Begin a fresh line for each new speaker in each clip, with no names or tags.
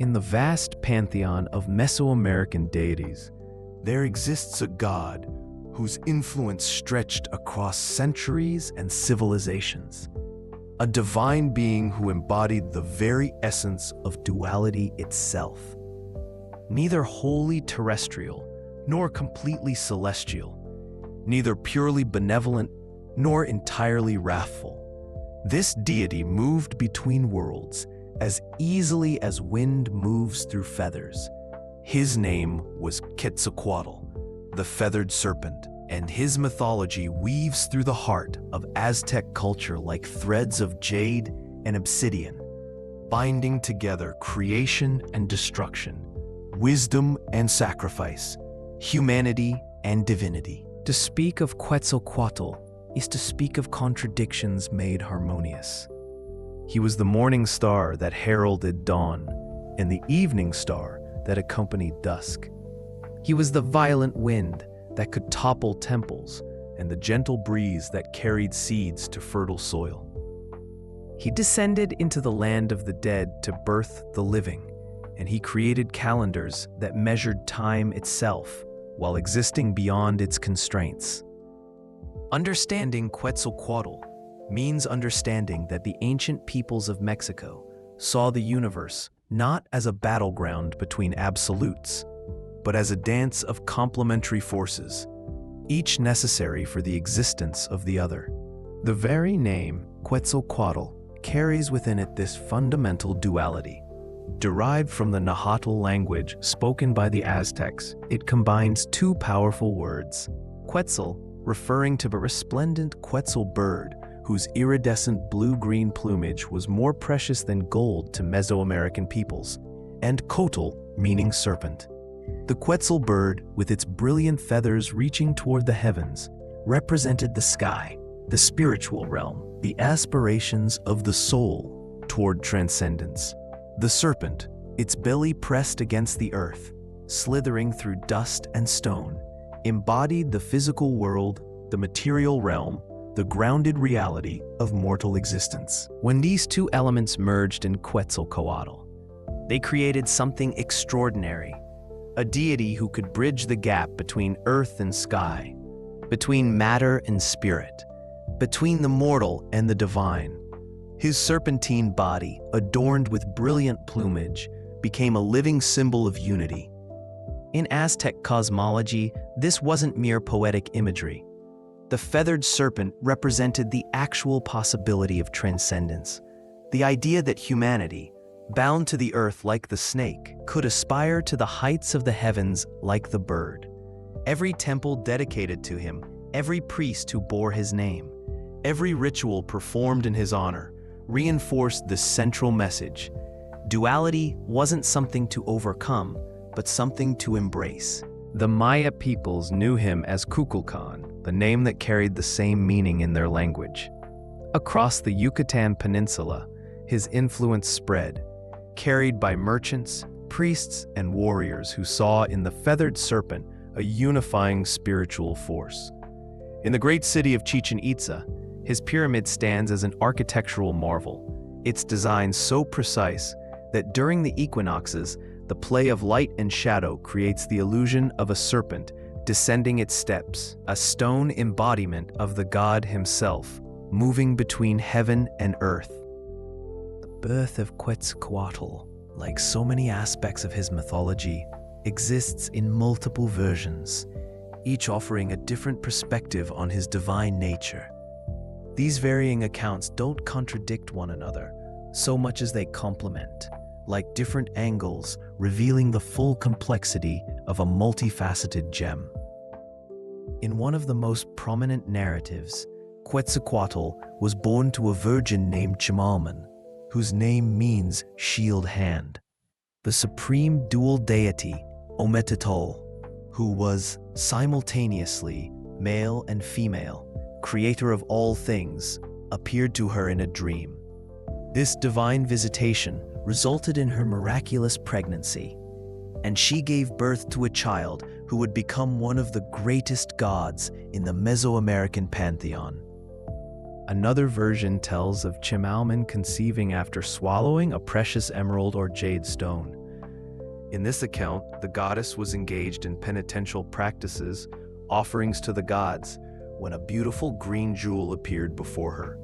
In the vast pantheon of Mesoamerican deities, there exists a god whose influence stretched across centuries and civilizations. A divine being who embodied the very essence of duality itself. Neither wholly terrestrial nor completely celestial, neither purely benevolent nor entirely wrathful. This deity moved between worlds as easily as wind moves through feathers. His name was Quetzalcoatl, the Feathered Serpent, and his mythology weaves through the heart of Aztec culture like threads of jade and obsidian, binding together creation and destruction, wisdom and sacrifice, humanity and divinity. To speak of Quetzalcoatl is to speak of contradictions made harmonious. He was the morning star that heralded dawn, and the evening star that accompanied dusk. He was the violent wind that could topple temples, and the gentle breeze that carried seeds to fertile soil. He descended into the land of the dead to birth the living, and he created calendars that measured time itself while existing beyond its constraints. Understanding Quetzalcoatl means understanding that the ancient peoples of Mexico saw the universe not as a battleground between absolutes, but as a dance of complementary forces, each necessary for the existence of the other. The very name Quetzalcoatl carries within it this fundamental duality. Derived from the Nahuatl language spoken by the Aztecs, it combines two powerful words: Quetzal, referring to the resplendent Quetzal bird, whose iridescent blue-green plumage was more precious than gold to Mesoamerican peoples, and Coatl, meaning serpent. The Quetzal bird, with its brilliant feathers reaching toward the heavens, represented the sky, the spiritual realm, the aspirations of the soul toward transcendence. The serpent, its belly pressed against the earth, slithering through dust and stone, embodied the physical world, the material realm, the grounded reality of mortal existence. When these two elements merged in Quetzalcoatl, they created something extraordinary, a deity who could bridge the gap between earth and sky, between matter and spirit, between the mortal and the divine. His serpentine body, adorned with brilliant plumage, became a living symbol of unity. In Aztec cosmology, this wasn't mere poetic imagery. The feathered serpent represented the actual possibility of transcendence, the idea that humanity, bound to the earth like the snake, could aspire to the heights of the heavens like the bird. Every temple dedicated to him, every priest who bore his name, every ritual performed in his honor, reinforced this central message. Duality wasn't something to overcome, but something to embrace. The Maya peoples knew him as Kukulkan, the name that carried the same meaning in their language. Across the Yucatan Peninsula, his influence spread, carried by merchants, priests, and warriors who saw in the feathered serpent a unifying spiritual force. In the great city of Chichen Itza, his pyramid stands as an architectural marvel, its design so precise that during the equinoxes, the play of light and shadow creates the illusion of a serpent descending its steps, a stone embodiment of the god himself, moving between heaven and earth. The birth of Quetzalcoatl, like so many aspects of his mythology, exists in multiple versions, each offering a different perspective on his divine nature. These varying accounts don't contradict one another so much as they complement, like different angles revealing the full complexity of a multifaceted gem. In one of the most prominent narratives, Quetzalcoatl was born to a virgin named Chimalman, whose name means shield hand. The supreme dual deity, Ometetol, who was simultaneously male and female, creator of all things, appeared to her in a dream. This divine visitation resulted in her miraculous pregnancy, and she gave birth to a child who would become one of the greatest gods in the Mesoamerican pantheon. Another version tells of Chimalman conceiving after swallowing a precious emerald or jade stone, In this account, the goddess was engaged in penitential practices, offerings to the gods, when a beautiful green jewel appeared before her.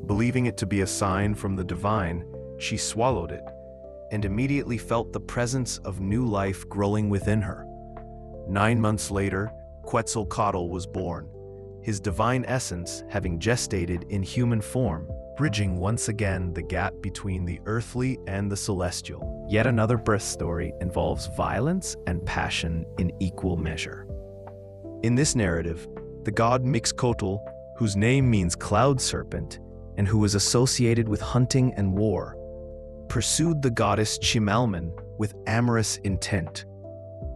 Believing it to be a sign from the divine, she swallowed it, and immediately felt the presence of new life growing within her. 9 months later, Quetzalcoatl was born, his divine essence having gestated in human form, bridging once again the gap between the earthly and the celestial. Yet another birth story involves violence and passion in equal measure. In this narrative, the god Mictlan, whose name means cloud serpent, and who was associated with hunting and war, pursued the goddess Chimalman with amorous intent.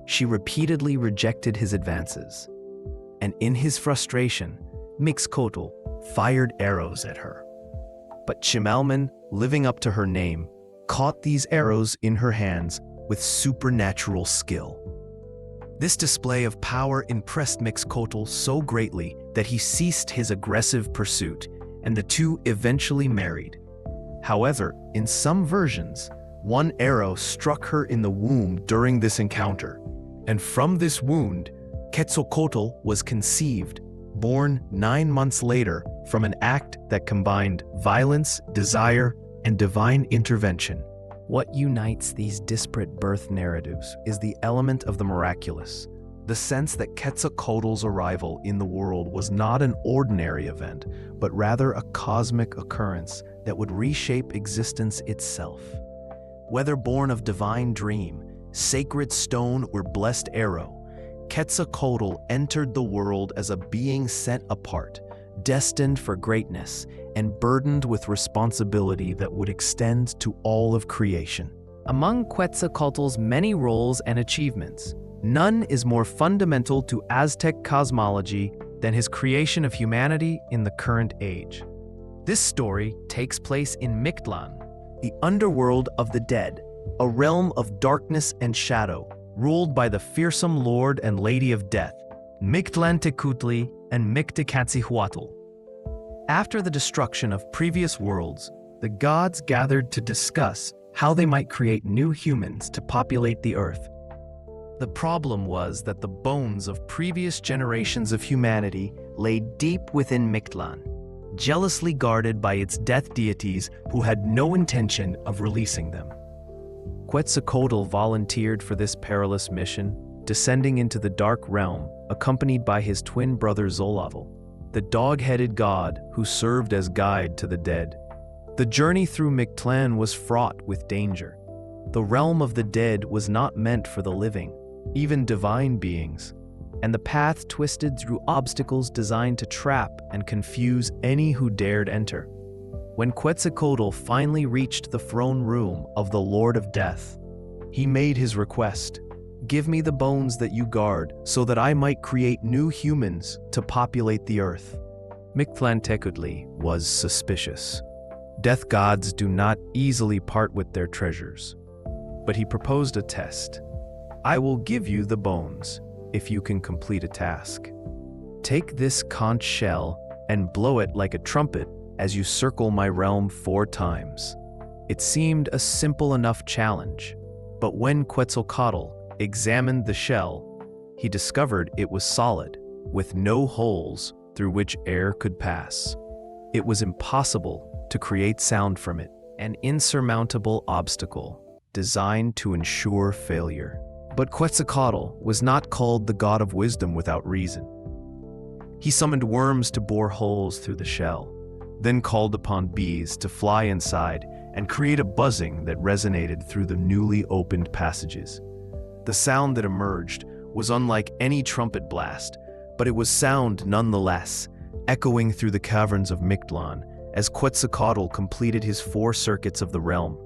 She repeatedly rejected his advances, and in his frustration, Mictlan fired arrows at her. But Chimalman, living up to her name, caught these arrows in her hands with supernatural skill. This display of power impressed Mictlan so greatly that he ceased his aggressive pursuit, and the two eventually married. However, in some versions, one arrow struck her in the womb during this encounter, and from this wound, Quetzalcoatl was conceived, born 9 months later from an act that combined violence, desire, and divine intervention. What unites these disparate birth narratives is the element of the miraculous, the sense that Quetzalcoatl's arrival in the world was not an ordinary event, but rather a cosmic occurrence that would reshape existence itself. Whether born of divine dream, sacred stone, or blessed arrow, Quetzalcoatl entered the world as a being set apart, destined for greatness, and burdened with responsibility that would extend to all of creation. Among Quetzalcoatl's many roles and achievements, none is more fundamental to Aztec cosmology than his creation of humanity in the current age. This story takes place in Mictlan, the underworld of the dead, a realm of darkness and shadow, ruled by the fearsome Lord and Lady of Death, Tezcatlipoca and Tezcatlipoca. After the destruction of previous worlds, the gods gathered to discuss how they might create new humans to populate the earth. The problem was that the bones of previous generations of humanity lay deep within Mictlan, jealously guarded by its death deities who had no intention of releasing them. Quetzalcoatl volunteered for this perilous mission, descending into the dark realm, accompanied by his twin brother Xochitl, the dog-headed god who served as guide to the dead. The journey through Mictlan was fraught with danger. The realm of the dead was not meant for the living, even divine beings, and the path twisted through obstacles designed to trap and confuse any who dared enter. When Quetzalcoatl finally reached the throne room of the Lord of Death, he made his request: "Give me the bones that you guard so that I might create new humans to populate the earth." Tezcatlipoca was suspicious. Death gods do not easily part with their treasures. But he proposed a test. "I will give you the bones if you can complete a task. Take this conch shell and blow it like a trumpet as you circle my realm 4 times. It seemed a simple enough challenge, but when Quetzalcoatl examined the shell, he discovered it was solid, with no holes through which air could pass. It was impossible to create sound from it, an insurmountable obstacle designed to ensure failure. But Quetzalcoatl was not called the god of wisdom without reason. He summoned worms to bore holes through the shell, then called upon bees to fly inside and create a buzzing that resonated through the newly opened passages. The sound that emerged was unlike any trumpet blast, but it was sound nonetheless, echoing through the caverns of Mictlan as Quetzalcoatl completed his 4 circuits of the realm.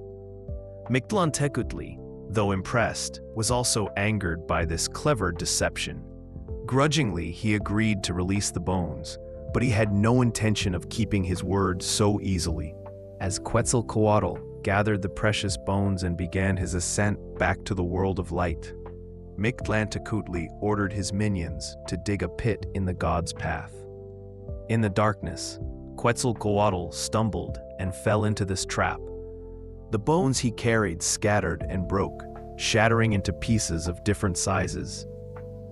Tezcatlipoca, though impressed, was also angered by this clever deception. Grudgingly, he agreed to release the bones, but he had no intention of keeping his word so easily. As Quetzalcoatl gathered the precious bones and began his ascent back to the world of light, Tezcatlipoca ordered his minions to dig a pit in the god's path. In the darkness, Quetzalcoatl stumbled and fell into this trap. The bones he carried scattered and broke, shattering into pieces of different sizes.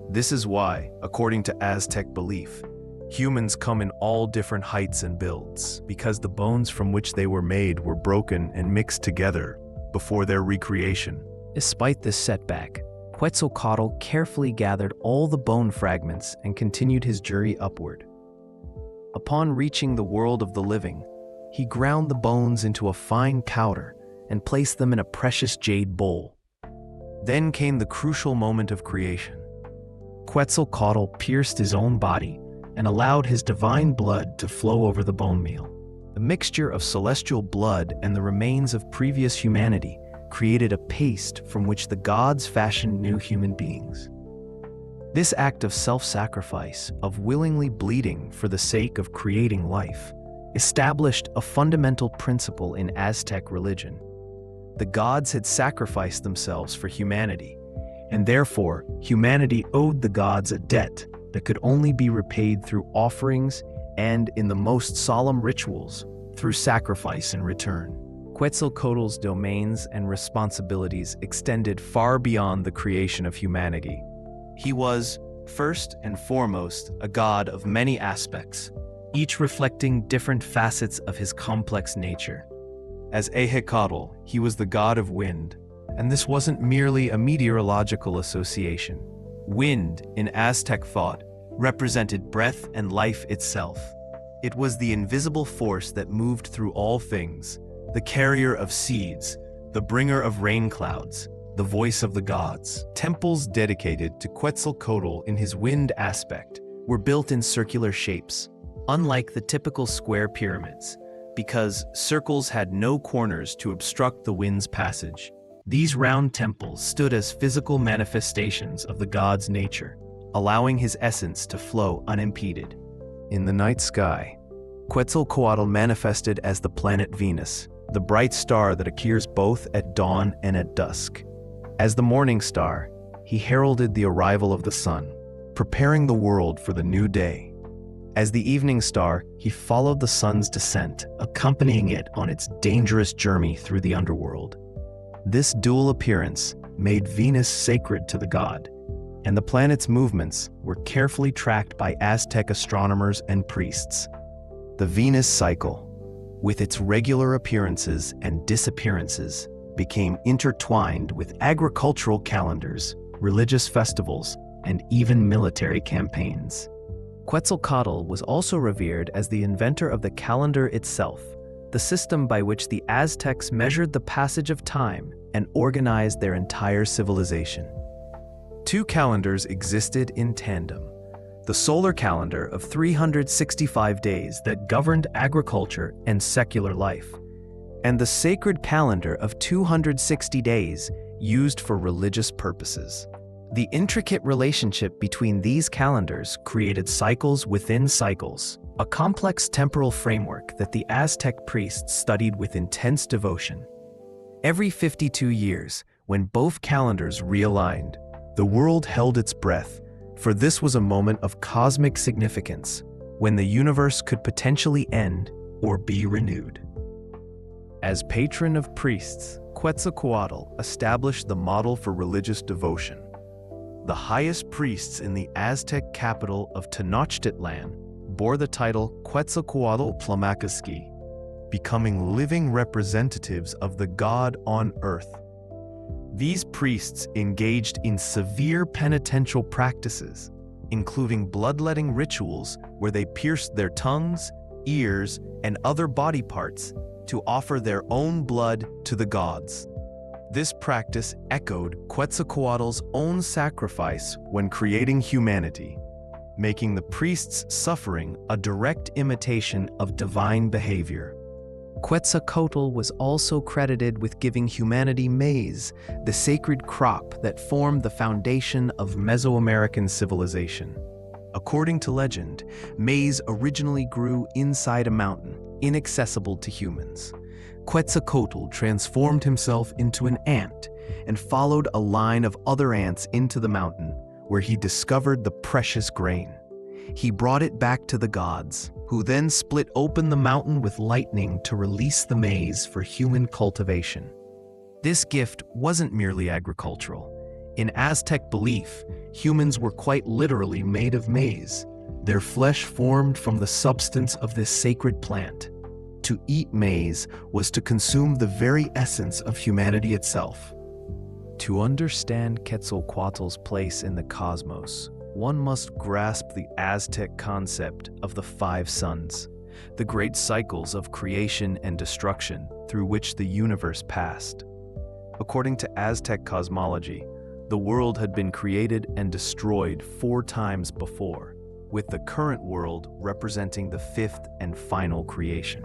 This is why, according to Aztec belief, humans come in all different heights and builds, because the bones from which they were made were broken and mixed together before their recreation.
Despite this setback, Quetzalcoatl carefully gathered all the bone fragments and continued his journey upward. Upon reaching the world of the living, he ground the bones into a fine powder and placed them in a precious jade bowl. Then came the crucial moment of creation. Quetzalcoatl pierced his own body and allowed his divine blood to flow over the bone meal. The mixture of celestial blood and the remains of previous humanity created a paste from which the gods fashioned new human beings. This act of self-sacrifice, of willingly bleeding for the sake of creating life, established a fundamental principle in Aztec religion. The gods had sacrificed themselves for humanity, and therefore humanity owed the gods a debt that could only be repaid through offerings and, in the most solemn rituals, through sacrifice in return. Quetzalcoatl's domains and responsibilities extended far beyond the creation of humanity. He was, first and foremost, a god of many aspects, each reflecting different facets of his complex nature. As Tezcatlipoca, he was the god of wind, and this wasn't merely a meteorological association. Wind, in Aztec thought, represented breath and life itself. It was the invisible force that moved through all things, the carrier of seeds, the bringer of rain clouds, the voice of the gods. Temples dedicated to Quetzalcoatl in his wind aspect were built in circular shapes, unlike the typical square pyramids, because circles had no corners to obstruct the wind's passage. These round temples stood as physical manifestations of the god's nature, allowing his essence to flow unimpeded. In the night sky, Quetzalcoatl manifested as the planet Venus, the bright star that appears both at dawn and at dusk. As the morning star, he heralded the arrival of the sun, preparing the world for the new day. As the evening star, he followed the sun's descent, accompanying it on its dangerous journey through the underworld. This dual appearance made Venus sacred to the god, and the planet's movements were carefully tracked by Aztec astronomers and priests. The Venus cycle, with its regular appearances and disappearances, became intertwined with agricultural calendars, religious festivals, and even military campaigns. Quetzalcoatl was also revered as the inventor of the calendar itself, the system by which the Aztecs measured the passage of time and organized their entire civilization. Two calendars existed in tandem: the solar calendar of 365 days that governed agriculture and secular life, and the sacred calendar of 260 days used for religious purposes. The intricate relationship between these calendars created cycles within cycles, a complex temporal framework that the Aztec priests studied with intense devotion. Every 52 years, when both calendars realigned, the world held its breath, for this was a moment of cosmic significance, when the universe could potentially end or be renewed. As patron of priests, Quetzalcoatl established the model for religious devotion. The highest priests in the Aztec capital of Tenochtitlan bore the title Quetzalcoatl Tlamacaski, becoming living representatives of the god on earth. These priests engaged in severe penitential practices, including bloodletting rituals where they pierced their tongues, ears, and other body parts to offer their own blood to the gods. This practice echoed Quetzalcoatl's own sacrifice when creating humanity, making the priests' suffering a direct imitation of divine behavior. Quetzalcoatl was also credited with giving humanity maize, the sacred crop that formed the foundation of Mesoamerican civilization. According to legend, maize originally grew inside a mountain, inaccessible to humans. Quetzalcoatl transformed himself into an ant and followed a line of other ants into the mountain, where he discovered the precious grain. He brought it back to the gods, who then split open the mountain with lightning to release the maize for human cultivation. This gift wasn't merely agricultural. In Aztec belief, humans were quite literally made of maize, their flesh formed from the substance of this sacred plant. To eat maize was to consume the very essence of humanity itself. To understand Quetzalcoatl's place in the cosmos, one must grasp the Aztec concept of the 5 suns, the great cycles of creation and destruction through which the universe passed. According to Aztec cosmology, the world had been created and destroyed 4 times before, with the current world representing the 5th and final creation.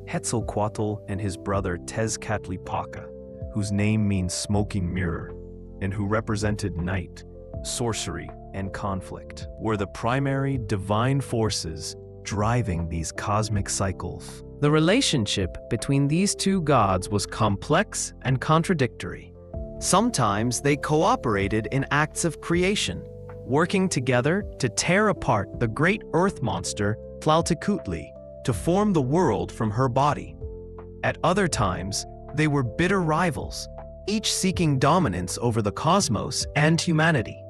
Quetzalcoatl and his brother Tezcatlipoca, whose name means smoking mirror, and who represented night, sorcery, and conflict, were the primary divine forces driving these cosmic cycles. The relationship between these 2 gods was complex and contradictory. Sometimes they cooperated in acts of creation, working together to tear apart the great earth monster Tezcatlipoca to form the world from her body. At other times, they were bitter rivals, each seeking dominance over the cosmos and humanity.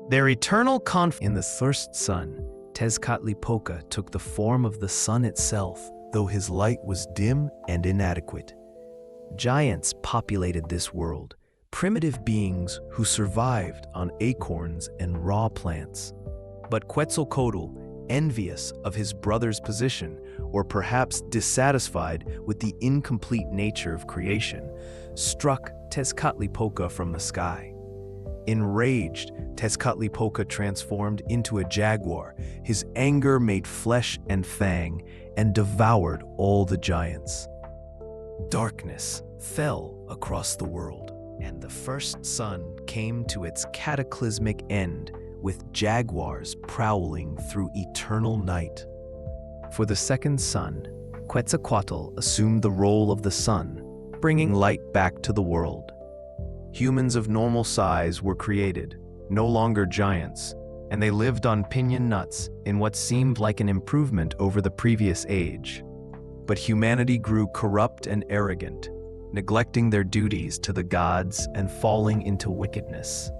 Their eternal conflict in the first sun, Tezcatlipoca took the form of the sun itself, though his light was dim and inadequate. Giants populated this world, primitive beings who survived on acorns and raw plants. But Quetzalcoatl, envious of his brother's position, or perhaps dissatisfied with the incomplete nature of creation, struck Tezcatlipoca from the sky. Enraged, Tezcatlipoca transformed into a jaguar. His anger made flesh and fang and devoured all the giants. Darkness fell across the world, and the first sun came to its cataclysmic end with jaguars prowling through eternal night. For the second sun, Quetzalcoatl assumed the role of the sun, bringing light back to the world. Humans of normal size were created, no longer giants, and they lived on piñon nuts in what seemed like an improvement over the previous age. But humanity grew corrupt and arrogant, neglecting their duties to the gods and falling into wickedness.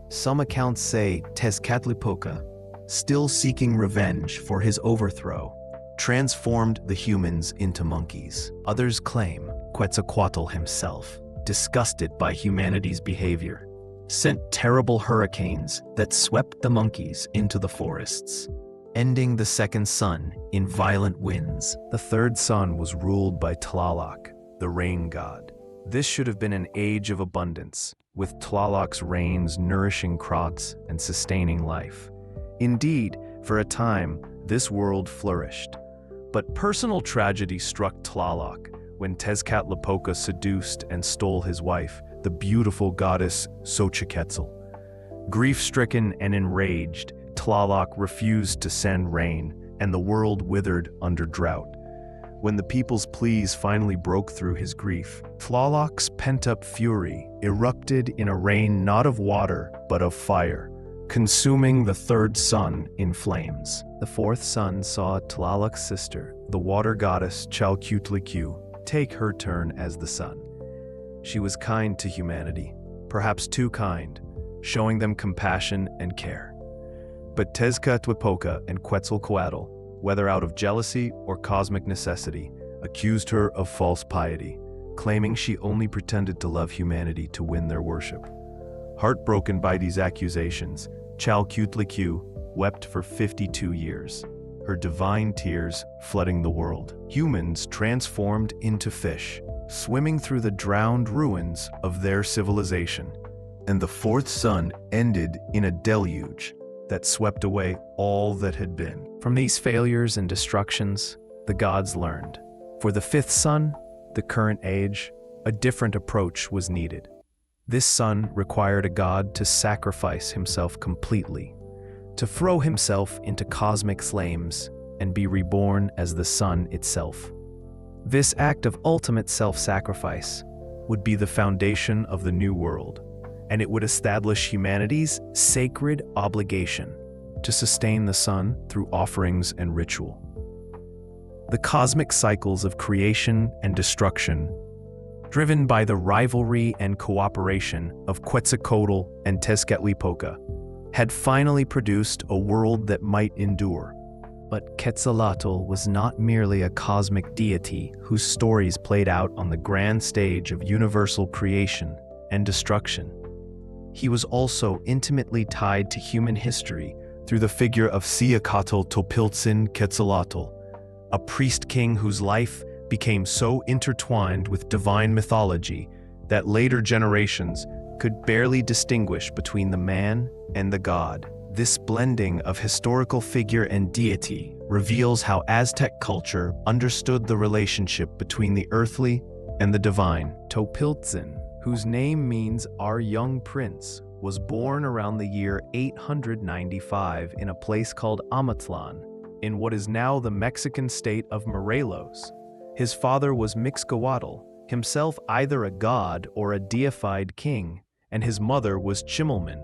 Some accounts say Tezcatlipoca, still seeking revenge for his overthrow, transformed the humans into monkeys. Others claim Quetzalcoatl himself, disgusted by humanity's behavior, sent terrible hurricanes that swept the monkeys into the forests, ending the second sun in violent winds. The third sun was ruled by Tlaloc, the rain god. This should have been an age of abundance, with Tlaloc's rains nourishing crops and sustaining life. Indeed, for a time, this world flourished. But personal tragedy struck Tlaloc when Tezcatlipoca seduced and stole his wife, the beautiful goddess Xochiquetzal. Grief-stricken and enraged, Tlaloc refused to send rain, and the world withered under drought. When the people's pleas finally broke through his grief, Tlaloc's pent-up fury erupted in a rain not of water, but of fire, consuming the third sun in flames. The fourth sun saw Tlaloc's sister, the water goddess Tezcatlipoca, take her turn as the sun. She was kind to humanity, perhaps too kind, showing them compassion and care. But Tezcatlipoca and Quetzalcoatl, whether out of jealousy or cosmic necessity, accused her of false piety, claiming she only pretended to love humanity to win their worship. Heartbroken by these accusations, Tezcatlipoca wept for 52 years, her divine tears flooding the world. Humans transformed into fish, swimming through the drowned ruins of their civilization. And the fourth sun ended in a deluge that swept away all that had been. From these failures and destructions, the gods learned. For the fifth sun, the current age, a different approach was needed. This sun required a god to sacrifice himself completely, to throw himself into cosmic flames and be reborn as the sun itself. This act of ultimate self-sacrifice would be the foundation of the new world, and it would establish humanity's sacred obligation to sustain the sun through offerings and ritual. The cosmic cycles of creation and destruction driven by the rivalry and cooperation of Quetzalcoatl and Tezcatlipoca, had finally produced a world that might endure. But Quetzalcoatl was not merely a cosmic deity whose stories played out on the grand stage of universal creation and destruction. He was also intimately tied to human history through the figure of Topiltzin Quetzalcoatl, a priest king whose life became so intertwined with divine mythology that later generations could barely distinguish between the man and the god. This blending of historical figure and deity reveals how Aztec culture understood the relationship between the earthly and the divine. Topiltzin, whose name means our young prince, was born around the year 895 in a place called Mictlan, in what is now the Mexican state of Morelos. His father was Mixcoatl, himself either a god or a deified king, and his mother was Chimalman.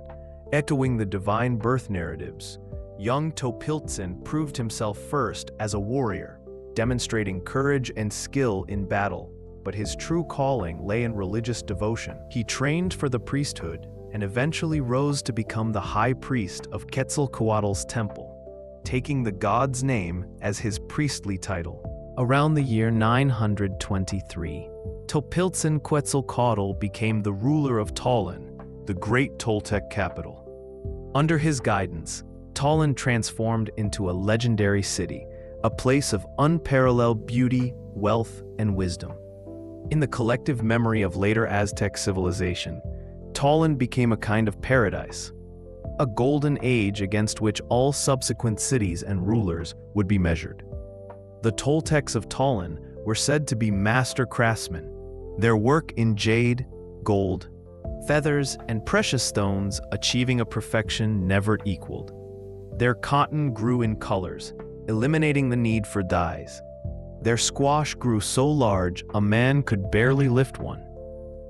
Echoing the divine birth narratives, young Topiltzin proved himself first as a warrior, demonstrating courage and skill in battle, but his true calling lay in religious devotion. He trained for the priesthood and eventually rose to become the high priest of Quetzalcoatl's temple, taking the god's name as his priestly title. Around the year 923, Topiltzin Quetzalcoatl became the ruler of Tollan, the great Toltec capital. Under his guidance, Tollan transformed into a legendary city, a place of unparalleled beauty, wealth, and wisdom. In the collective memory of later Aztec civilization, Tollan became a kind of paradise, a golden age against which all subsequent cities and rulers would be measured. The Toltecs of Tollan were said to be master craftsmen, their work in jade, gold, feathers, and precious stones achieving a perfection never equaled. Their cotton grew in colors, eliminating the need for dyes. Their squash grew so large a man could barely lift one.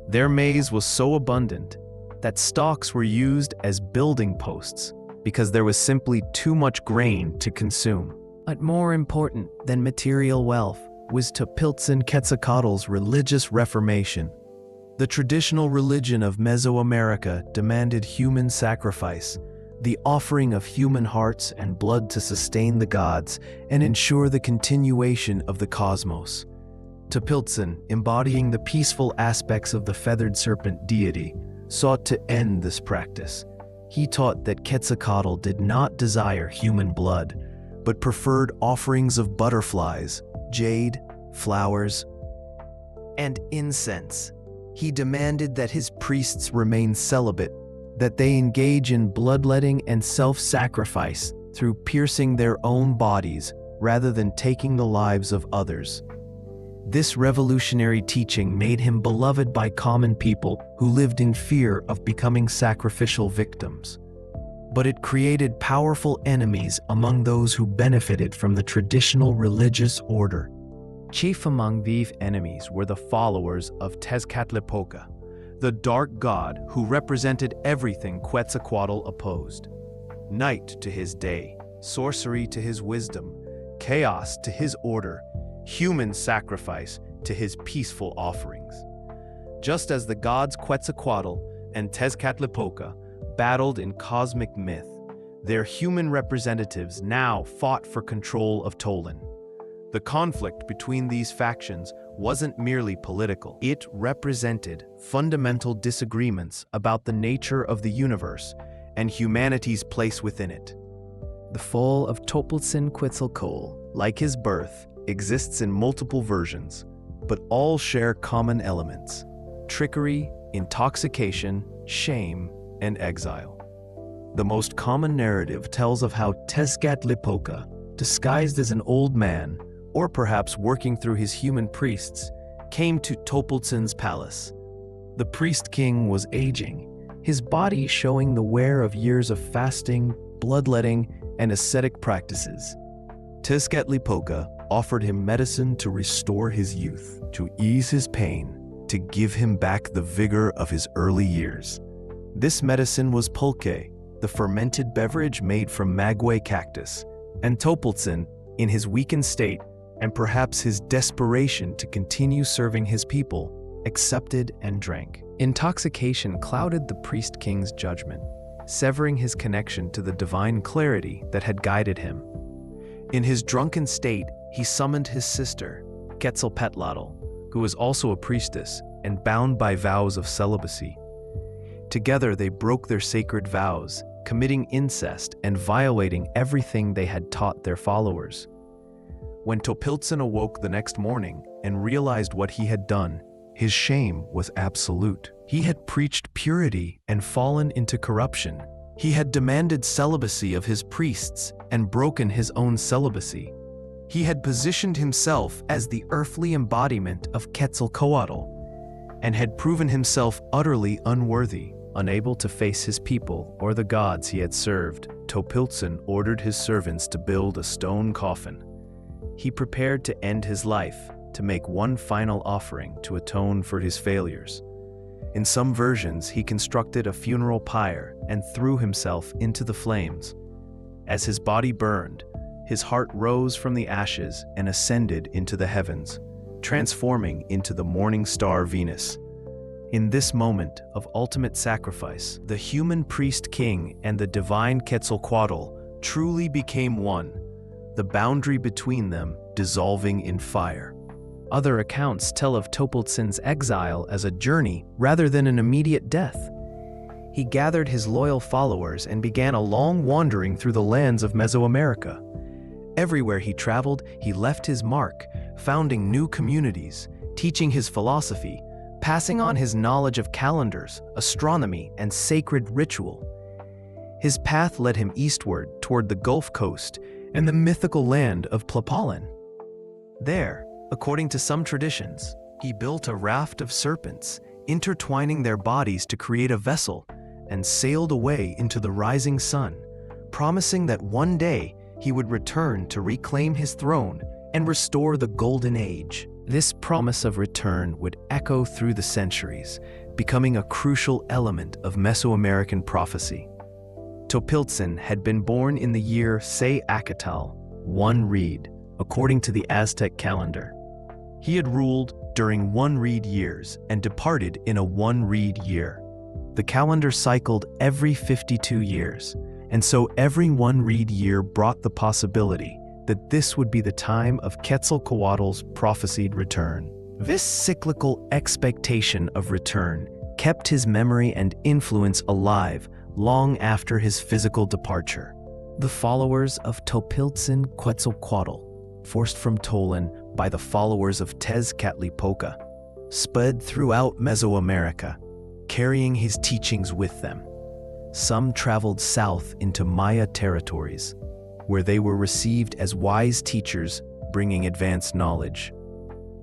Their maize was so abundant that stalks were used as building posts because there was simply too much grain to consume. But more important than material wealth was Topiltzin Quetzalcoatl's religious reformation. The traditional religion of Mesoamerica demanded human sacrifice, the offering of human hearts and blood to sustain the gods and ensure the continuation of the cosmos. Topiltzin, embodying the peaceful aspects of the Feathered Serpent deity, sought to end this practice. He taught that Quetzalcoatl did not desire human blood, but preferred offerings of butterflies, jade, flowers, and incense. He demanded that his priests remain celibate, that they engage in bloodletting and self-sacrifice through piercing their own bodies rather than taking the lives of others. This revolutionary teaching made him beloved by common people who lived in fear of becoming sacrificial victims. But it created powerful enemies among those who benefited from the traditional religious order. Chief among these enemies were the followers of Tezcatlipoca, the dark god who represented everything Quetzalcoatl opposed. Night to his day, sorcery to his wisdom, chaos to his order, human sacrifice to his peaceful offerings. Just as the gods Quetzalcoatl and Tezcatlipoca battled in cosmic myth, their human representatives now fought for control of Tollan. The conflict between these factions wasn't merely political. It represented fundamental disagreements about the nature of the universe and humanity's place within it. The fall of Topiltzin Quetzalcoatl, like his birth, exists in multiple versions, but all share common elements: trickery, intoxication, shame, and exile. The most common narrative tells of how Tezcatlipoca, disguised as an old man, or perhaps working through his human priests, came to Topiltzin's palace. The priest king was aging, his body showing the wear of years of fasting, bloodletting, and ascetic practices. Tezcatlipoca offered him medicine to restore his youth, to ease his pain, to give him back the vigor of his early years. This medicine was pulque, the fermented beverage made from maguey cactus, and Topiltzin, in his weakened state, and perhaps his desperation to continue serving his people, accepted, and drank. Intoxication clouded the priest king's judgment, severing his connection to the divine clarity that had guided him. In his drunken state, he summoned his sister, Quetzalcoatl, who was also a priestess and bound by vows of celibacy. Together they broke their sacred vows, committing incest and violating everything they had taught their followers. When Topiltzin awoke the next morning and realized what he had done, his shame was absolute. He had preached purity and fallen into corruption. He had demanded celibacy of his priests and broken his own celibacy. He had positioned himself as the earthly embodiment of Quetzalcoatl and had proven himself utterly unworthy. Unable to face his people or the gods he had served, Topiltzin ordered his servants to build a stone coffin. He prepared to end his life, to make one final offering to atone for his failures. In some versions, he constructed a funeral pyre and threw himself into the flames. As his body burned, his heart rose from the ashes and ascended into the heavens, transforming into the morning star Venus. In this moment of ultimate sacrifice, the human priest king and the divine Quetzalcoatl truly became one, the boundary between them dissolving in fire. Other accounts tell of Topiltzin's exile as a journey rather than an immediate death. He gathered his loyal followers and began a long wandering through the lands of Mesoamerica. Everywhere he traveled, he left his mark, founding new communities, teaching his philosophy, passing on his knowledge of calendars, astronomy, and sacred ritual. His path led him eastward toward the Gulf Coast and the mythical land of Tollan. There, according to some traditions, he built a raft of serpents, intertwining their bodies to create a vessel, and sailed away into the rising sun, promising that one day he would return to reclaim his throne and restore the Golden Age. This promise of return would echo through the centuries, becoming a crucial element of Mesoamerican prophecy. Topiltzin had been born in the year Tezcatlipoca, 1 Reed, according to the Aztec calendar. He had ruled during 1 Reed years and departed in a 1 Reed year. The calendar cycled every 52 years, and so every 1 Reed year brought the possibility that this would be the time of Quetzalcoatl's prophesied return. This cyclical expectation of return kept his memory and influence alive long after his physical departure. The followers of Topiltzin Quetzalcoatl, forced from Tollan by the followers of Tezcatlipoca, spread throughout Mesoamerica, carrying his teachings with them. Some traveled south into Maya territories, where they were received as wise teachers bringing advanced knowledge.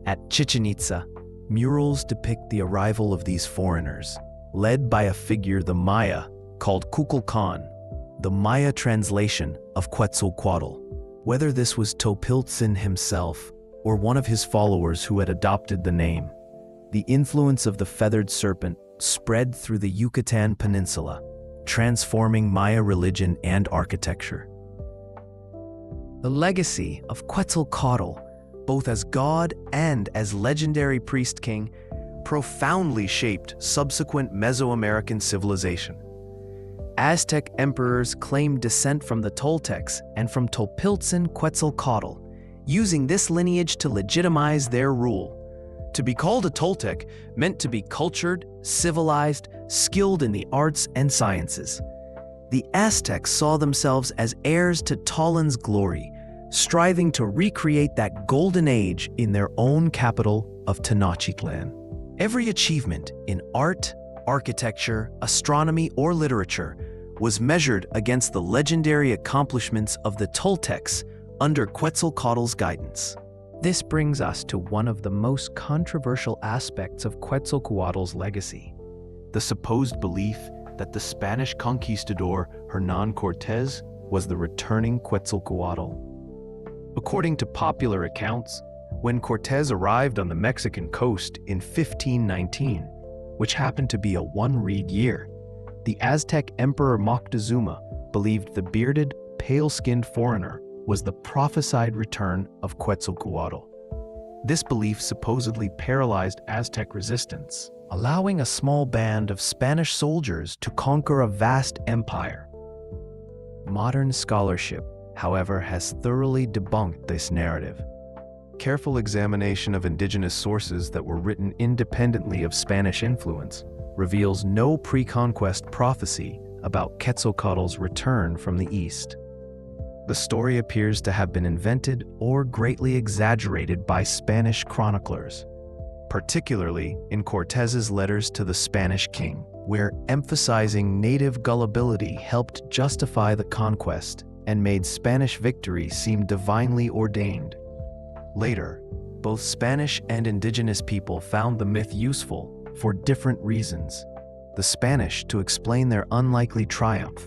At Chichen Itza, murals depict the arrival of these foreigners, led by a figure the Maya called Kukulkan, the Maya translation of Quetzalcoatl. Whether this was Topiltzin himself or one of his followers who had adopted the name, the influence of the Feathered Serpent spread through the Yucatan Peninsula, transforming Maya religion and architecture. The legacy of Quetzalcoatl, both as god and as legendary priest king, profoundly shaped subsequent Mesoamerican civilization. Aztec emperors claimed descent from the Toltecs and from Topiltzin Quetzalcoatl, using this lineage to legitimize their rule. To be called a Toltec meant to be cultured, civilized, skilled in the arts and sciences. The Aztecs saw themselves as heirs to Tollan's glory, striving to recreate that golden age in their own capital of Tenochtitlan. Every achievement in art, architecture, astronomy, or literature was measured against the legendary accomplishments of the Toltecs under Quetzalcoatl's guidance. This brings us to one of the most controversial aspects of Quetzalcoatl's legacy: the supposed belief that the Spanish conquistador Hernán Cortés was the returning Quetzalcoatl. According to popular accounts, when Cortés arrived on the Mexican coast in 1519, which happened to be a 1 Reed year, the Aztec Emperor Moctezuma believed the bearded, pale-skinned foreigner was the prophesied return of Quetzalcoatl. This belief supposedly paralyzed Aztec resistance, allowing a small band of Spanish soldiers to conquer a vast empire. Modern scholarship, however, has thoroughly debunked this narrative. Careful examination of indigenous sources that were written independently of Spanish influence reveals no pre-conquest prophecy about Quetzalcoatl's return from the east. The story appears to have been invented or greatly exaggerated by Spanish chroniclers, particularly in Cortez's letters to the Spanish king, where emphasizing native gullibility helped justify the conquest and made Spanish victory seem divinely ordained. Later, both Spanish and indigenous people found the myth useful for different reasons. The Spanish to explain their unlikely triumph,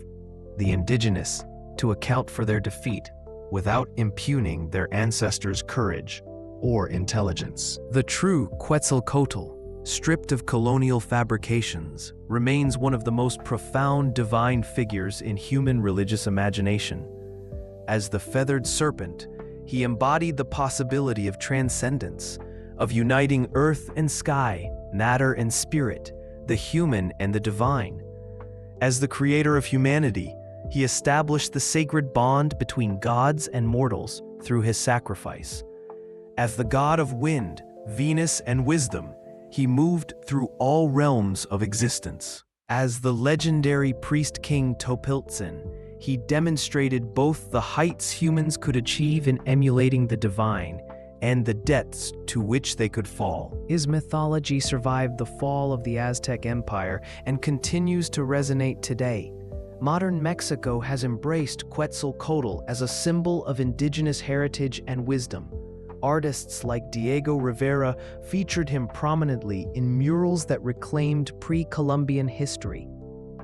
the indigenous to account for their defeat without impugning their ancestors' courage or intelligence. The true Quetzalcoatl, stripped of colonial fabrications, remains one of the most profound divine figures in human religious imagination. As the Feathered Serpent, he embodied the possibility of transcendence, of uniting earth and sky, matter and spirit, the human and the divine. As the creator of humanity, he established the sacred bond between gods and mortals through his sacrifice. As the god of wind, Venus, and wisdom, he moved through all realms of existence. As the legendary priest-king Topiltzin, he demonstrated both the heights humans could achieve in emulating the divine and the depths to which they could fall. His mythology survived the fall of the Aztec Empire and continues to resonate today. Modern Mexico has embraced Quetzalcoatl as a symbol of indigenous heritage and wisdom. Artists like Diego Rivera featured him prominently in murals that reclaimed pre-Columbian history.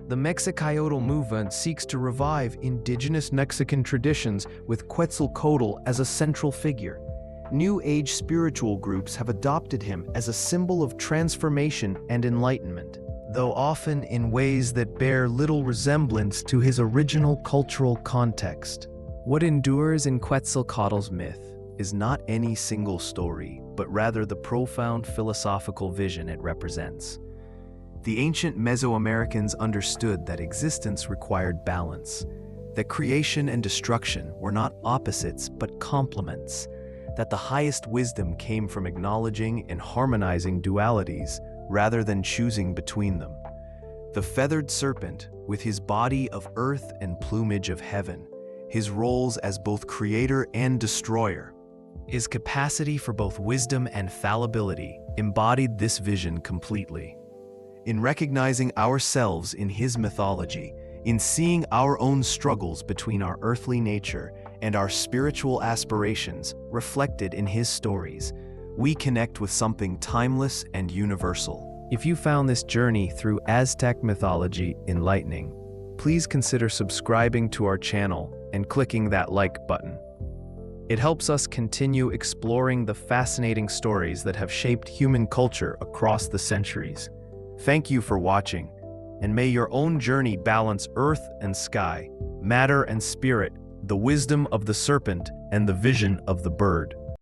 The Mexicayotl movement seeks to revive indigenous Mexican traditions with Quetzalcoatl as a central figure. New Age spiritual groups have adopted him as a symbol of transformation and enlightenment, though often in ways that bear little resemblance to his original cultural context. What endures in Quetzalcoatl's myth is not any single story, but rather the profound philosophical vision it represents. The ancient Mesoamericans understood that existence required balance, that creation and destruction were not opposites but complements, that the highest wisdom came from acknowledging and harmonizing dualities rather than choosing between them. The Feathered Serpent, with his body of earth and plumage of heaven, his roles as both creator and destroyer, his capacity for both wisdom and fallibility, embodied this vision completely. In recognizing ourselves in his mythology, in seeing our own struggles between our earthly nature and our spiritual aspirations reflected in his stories, we connect with something timeless and universal. If you found this journey through Aztec mythology enlightening, please consider subscribing to our channel and clicking that like button. It helps us continue exploring the fascinating stories that have shaped human culture across the centuries. Thank you for watching, and may your own journey balance earth and sky, matter and spirit, the wisdom of the serpent and the vision of the bird.